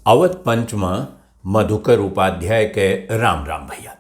अवध पंचमा मधुकर उपाध्याय के राम राम भैया।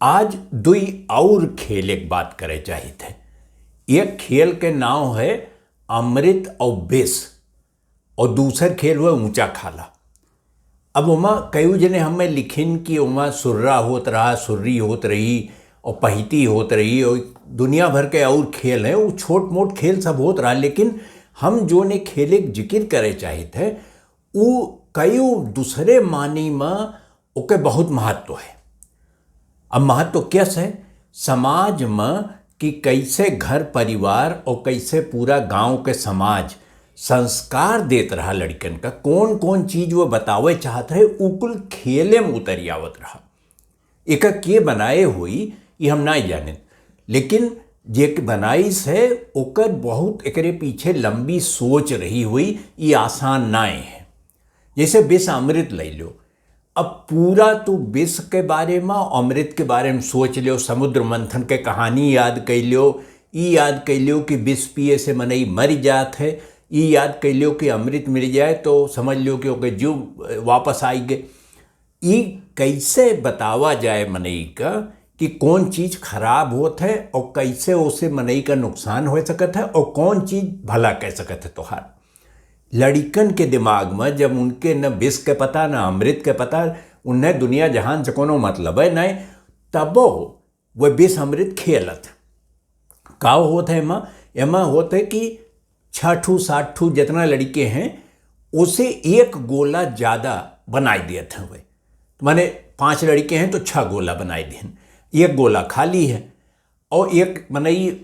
आज दुई और खेल एक बात करे चाहिए थे। एक खेल के नाम है अमृत और बेस और दूसर खेल हुआ ऊंचा खाला। अब उमा कई जने हमें लिखिन कि उमा सुर्रा होत रहा, सुर्री होत रही और पहिती होत रही और दुनिया भर के और खेल हैं। वो छोट मोट खेल सब होत रहा, लेकिन हम जो ने खेल के जिक्र करे चाहिए थे वो कई दूसरे मानी में ओके बहुत महत्व है। अब महत्व कैसे है समाज में कि कैसे घर परिवार और कैसे पूरा गांव के समाज संस्कार देत रहा लड़कन का, कौन कौन चीज वो बतावे चाहत है उकुल खेले में उतरी आवत रहा। एक के बनाए हुई ये हम ना जाने, लेकिन जे बनाई से ओकर बहुत एकरे पीछे लंबी सोच रही हुई। ये आसान ना है। जैसे विष अमृत ले लो, अब पूरा तो विष के बारे में अमृत के बारे में सोच लो, समुद्र मंथन के कहानी याद कर लो, ये याद कर लो कि विष पिए से मनई मर जात है, ये याद कर लो कि अमृत मिल जाए तो समझ लो कि ओके जीव वापस आई गए। ये कैसे बतावा जाए मनई का कि कौन चीज़ खराब होत है और कैसे उसे मनई का नुकसान हो सकता है और कौन चीज़ भला कह सकता है। तोहार लड़िकन के दिमाग में जब उनके न विष के पता न अमृत के पता, उन्हें दुनिया जहान से कोनो मतलब है नहीं, तबो वह विष अमृत खेलत का होता है। एमा होता है कि 6-7 जितना लड़के हैं उसे एक गोला ज़्यादा बनाए दिए थे। वे माने 5 लड़के हैं तो 6 गोला बनाए दिए, एक गोला खाली है और एक मनई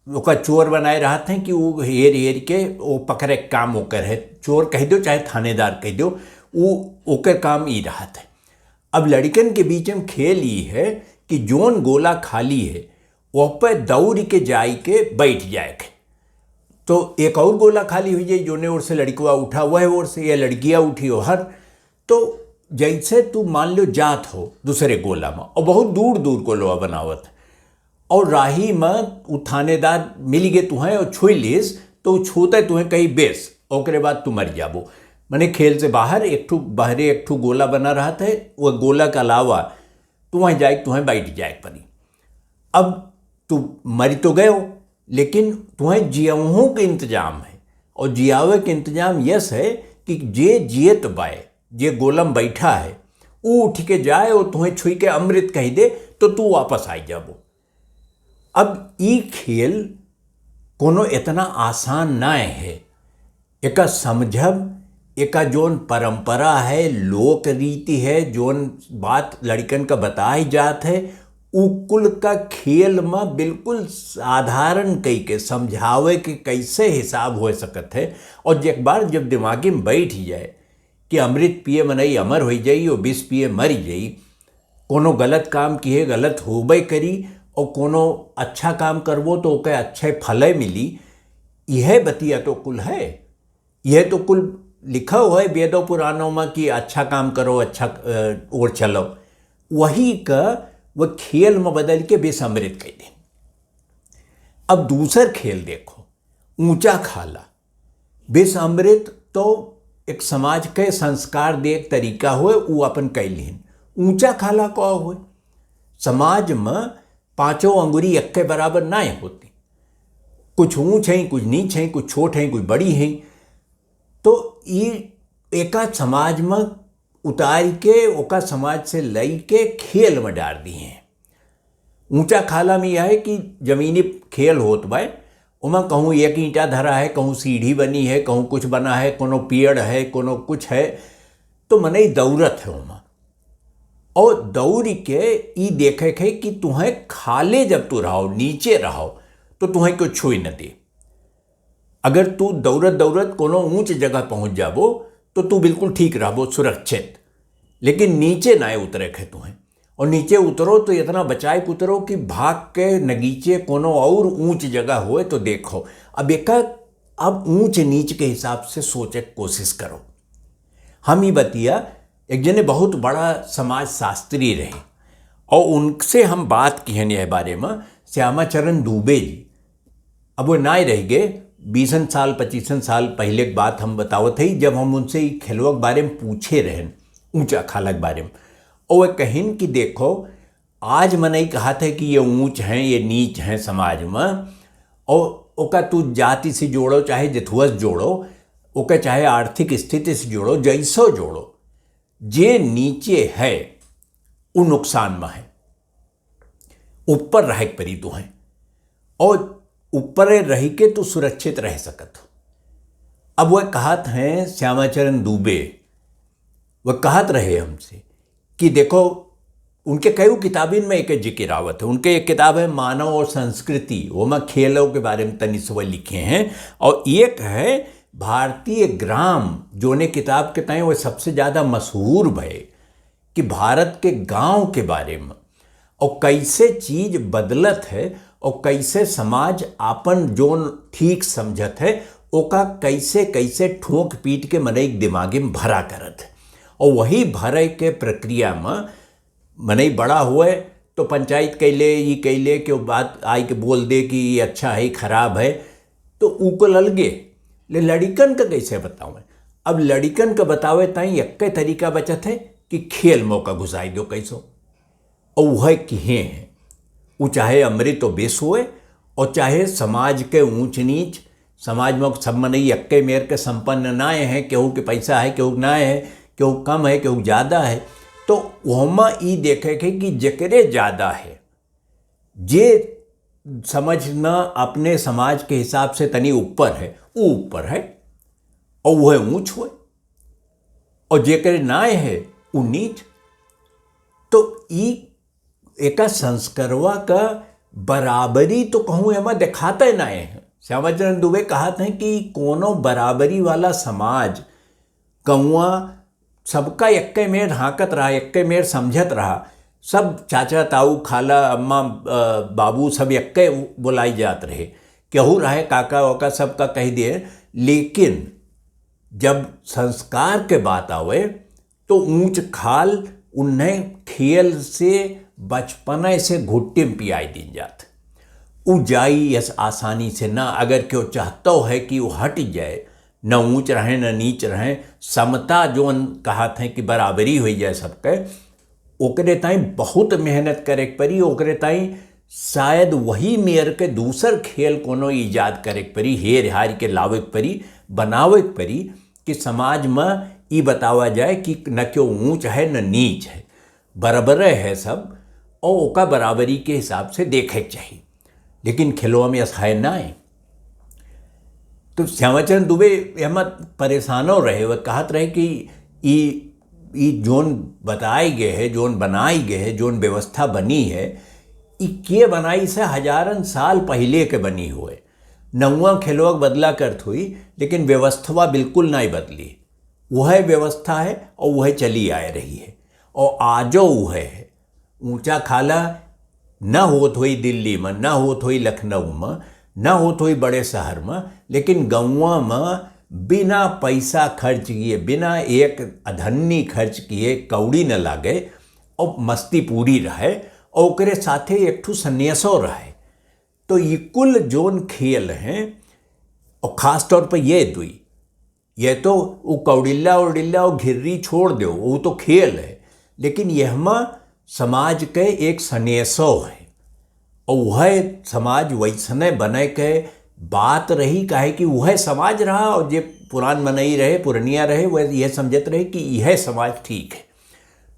ओका चोर बनाए रहा थे कि वो हेर हेर के वो पकड़े काम ओकर है। चोर कह दो चाहे थानेदार कह दो, वो ओकर काम ही रहा था। अब लड़कन के बीच में खेल ये है कि जोन गोला खाली है वो पर दौड़ के जाए के बैठ जाए तो एक और गोला खाली हुई जाए, जोने ओर से लड़कवा उठा हुआ है ओर से या लड़कियाँ उठी हो हर। तो जैसे तू मान लो जात हो दूसरे गोला में और बहुत दूर दूर गोलवा बनावत और राही में उ थानेदार मिल गए तुम्हें और छुई लीस तो छूते तुम्हें कहीं बेस और बाद तू मर जाबो। मैंने खेल से बाहर एक ठू गोला बना रहा था, वह गोला के अलावा तू वहीं जाए तुम्हें बैठ जाए परी। अब तू मर तो गए हो, लेकिन तुम्हें जियाओं के इंतजाम है और जियावे के इंतजाम यस है कि जे जियत बाए जे गोलम बैठा है वो उठ के जाए और तुम्हें छुई के अमृत कह दे तो तू वापस आई जाबो। अब ये खेल कोनो इतना आसान ना है। एका समझब एका जोन परंपरा है, लोक रीति है, जोन बात लड़कन का बताई जात है, उकुल का खेल में बिल्कुल साधारण कई के समझावे के कैसे हिसाब हो सकत है। और एक बार जब दिमागी में बैठ जाए कि अमृत पिए मनई अमर हो जाई और विष पिए मर जाई, कोनो गलत काम किए गलत होबे करी और कोनो अच्छा काम करवो तो ओके अच्छे फल मिली। यह बतिया तो कुल है, यह तो कुल लिखा हुआ है वेदों पुराणों में कि अच्छा काम करो अच्छा और चलो। वही का वह खेल में बदल के विष अमृत कह दे। अब दूसर खेल देखो ऊंचा खाला। विष अमृत तो एक समाज के संस्कार दे एक तरीका हुए वो अपन कैलिन। ऊंचा खाला को हुए समाज में 5 अंगुरी एक के बराबर ना होती, कुछ ऊंच हैं कुछ नीच हैं, कुछ छोट हैं कुछ बड़ी हैं। तो ये एका समाज में उतार के ओका समाज से लई के खेल में डाल दी हैं। ऊंचा खाला में यह है कि जमीनी खेल होत बाय, उमा कहूँ एक ईंटा धरा है, कहूँ सीढ़ी बनी है, कहूँ कुछ बना है, कोनो पेड़ है, कोनो कुछ है, तो मनई दौड़त है उमा और दौड़ के ई देखे है कि तुम्हें खाले जब तू रहो नीचे रहो तो तुम्हें कोई छुई न दे। अगर तू दौड़त दौड़त कोनो ऊंच जगह पहुंच जाबो तो तू बिल्कुल ठीक रहबो सुरक्षित, लेकिन नीचे ना उतरे है तुम्हें। और नीचे उतरो तो इतना बचाए के उतरो कि भाग के नगीचे कोनो और ऊंच जगह होए तो देखो। अब ऊंच नीच के हिसाब से सोचे कोशिश करो। हम ही बतिया एक जने बहुत बड़ा समाज शास्त्री रहे और उनसे हम बात की है यह बारे में, श्यामाचरण दुबे जी। अब वो ना रह गए, 20 साल 25 साल पहले की बात हम बतावत है, जब हम उनसे ई खेलवा के बारे में पूछे रहन, ऊंचा खाला के बारे में, और वह कहिन कि देखो आज मनई कहा था कि ये ऊंच हैं ये नीच हैं समाज में, और ओका तू जाति से जोड़ो चाहे जथुअस जोड़ो, ओका चाहे आर्थिक स्थिति से जोड़ो, जैसो जोड़ो, जे नीचे है वो नुकसान में है, ऊपर रह परी तो है, और ऊपर रह के तो सुरक्षित रह सकत हो। अब वह कहत हैं श्यामाचरण दुबे, वह कहत रहे हमसे कि देखो उनके कई किताबिन में एक जिक्र आवत है, उनके एक किताब है मानव और संस्कृति, वो में खेलों के बारे में तनी से लिखे हैं, और एक है भारतीय ग्राम, जो ने किताब के तय वो सबसे ज़्यादा मशहूर भय कि भारत के गांव के बारे में, और कैसे चीज बदलत है, और कैसे समाज आपन जोन ठीक समझत है ओका कैसे कैसे ठोक पीट के मनई दिमागे में भरा करत है, और वही भरे के प्रक्रिया में मनई बड़ा हुए तो पंचायत कैले ये कैले कि बात आई के बोल दे कि ये अच्छा है खराब है, तो ऊको ललगे ले लड़िकन का कैसे बतावें। अब लड़िकन का बतावे ताई एक तरीका बचत है कि खेल मौका घुसाई दो कैसो, और वह किहे हैं, वो चाहे अमृत और बेस हुए, और चाहे समाज के ऊंच नीच, समाज में सब मनई अक्के मेर के संपन्न नाए हैं, केहू के पैसा है केहू ना है, केहू कम है केहू ज़्यादा है, तो वहमा ई देखे के कि जकरे ज़्यादा है, जे समझना अपने समाज के हिसाब से तनी ऊपर है वो ऊपर है, और वह ऊंच हुए, और जेकरे नाए है वो नीच। तो ई एक संस्करवा का बराबरी तो कहूँ एमा दिखाते नाए हैं। श्यामाचरण दुबे कहते हैं कि कोनो बराबरी वाला समाज कौआ सबका एक्के मेर हाँकत रहा, एक्के मेर समझत रहा, सब चाचा ताऊ खाला अम्मा बाबू सब एक्के बुलाई जात रहे, केहू रहे काका वाका सबका कह दिए, लेकिन जब संस्कार के बात आवे तो ऊंच खाल उन्हें खेल से बचपने से घुट्टी में पियाई दिन जात, वो जाई यस आसानी से ना, अगर क्यों चाहता है कि वो हट जाए, न ऊंच रहे न नीच रहे, समता जो कहते हैं कि बराबरी हो जाए सबके, ओकरे ताई बहुत मेहनत करे परी, ओकरे ताई शायद वही मेयर के दूसर खेल कोनो ईजाद करे परी, हेर हार के लावे परी, बनावे परी, कि समाज में ये बतावा जाए कि न क्यों ऊंच है न नीच है, बराबर है सब, और ओका बराबरी के हिसाब से देखे चाहिए। लेकिन खेलवा में ऐसा है ना है। तो श्यामाचरण दुबे एमा परेशानो रहे, वह कहत रहे कि ई जोन बताए गए है, जोन बनाई गए है, जोन व्यवस्था बनी है, ई के बनाई से हजारन साल पहले के बनी हुए, नौवा खेलवा बदला करत हुई, लेकिन व्यवस्था बिल्कुल नहीं बदली, वह व्यवस्था है और वह चली आ रही है, और आजो वह है। ऊंचा खाला न होत हुई दिल्ली में, न होत हुई लखनऊ में, न होत हुई बड़े शहर में, लेकिन गाँव में बिना पैसा खर्च किए, बिना एक अधन्नी खर्च किए, कौड़ी न लागे, और मस्ती पूरी रहे, और ओकरे साथे एक ठू सन्यासो रहे। तो ये कुल जोन खेल हैं, और ख़ास तौर पर ये दुई, ये तो वो कौड़िल्ला उड़िल्ला और घिर्री छोड़ दो, वो तो खेल है, लेकिन यहमा समाज के एक सन्यासो है, और वह समाज वैसने बने के बात रही, काहे कि वह समाज रहा, और जे पुरान मनई रहे, पुरनिया रहे, वह यह समझत रहे कि यह समाज ठीक है,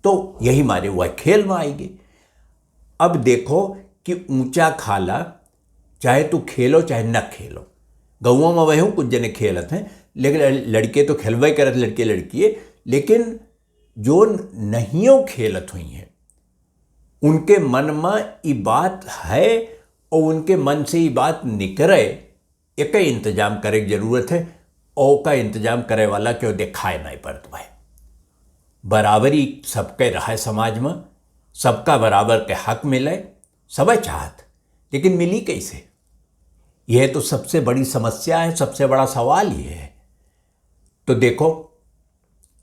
तो यही मारे वह खेल में आएगी। अब देखो कि ऊंचा खाला चाहे तू खेलो चाहे न खेलो, गाँव में वह कुछ जने खेलत हैं, लेकिन लड़के तो खेलवे करत, लड़के लड़किए, लेकिन जो नहियों खेलत हुई हैं उनके मन में ये बात है, और उनके मन से ये बात निकले, एक इंतजाम करे की जरूरत है, और का इंतजाम करे वाला क्यों दिखाए नहीं पड़ता है। बराबरी सबके रहे समाज में, सबका बराबर के हक मिले, सब चाहत, लेकिन मिली कैसे, यह तो सबसे बड़ी समस्या है, सबसे बड़ा सवाल ये है। तो देखो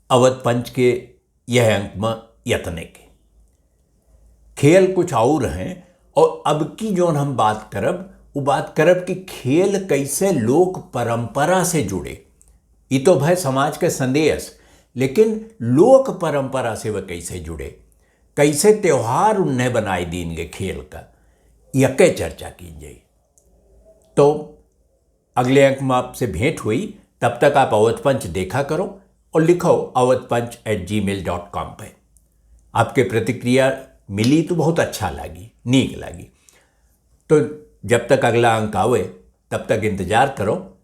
अवध पंच के यह अंक में यत्ने के खेल कुछ और हैं, और अब की जो हम बात करब वो बात करब कि खेल कैसे लोक परंपरा से जुड़े। ये तो भाई समाज के संदेश, लेकिन लोक परंपरा से वह कैसे जुड़े, कैसे त्योहार उन्हें बनाए देंगे खेल का, यके चर्चा की जाए। तो अगले अंक में आपसे भेंट हुई, तब तक आप अवध पंच देखा करो और लिखो awadhpanch@gmail.com पे। आपके प्रतिक्रिया मिली तो बहुत अच्छा लगी, नीक लगी। तो जब तक अगला अंक आवे तब तक इंतजार करो।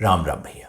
राम राम भैया।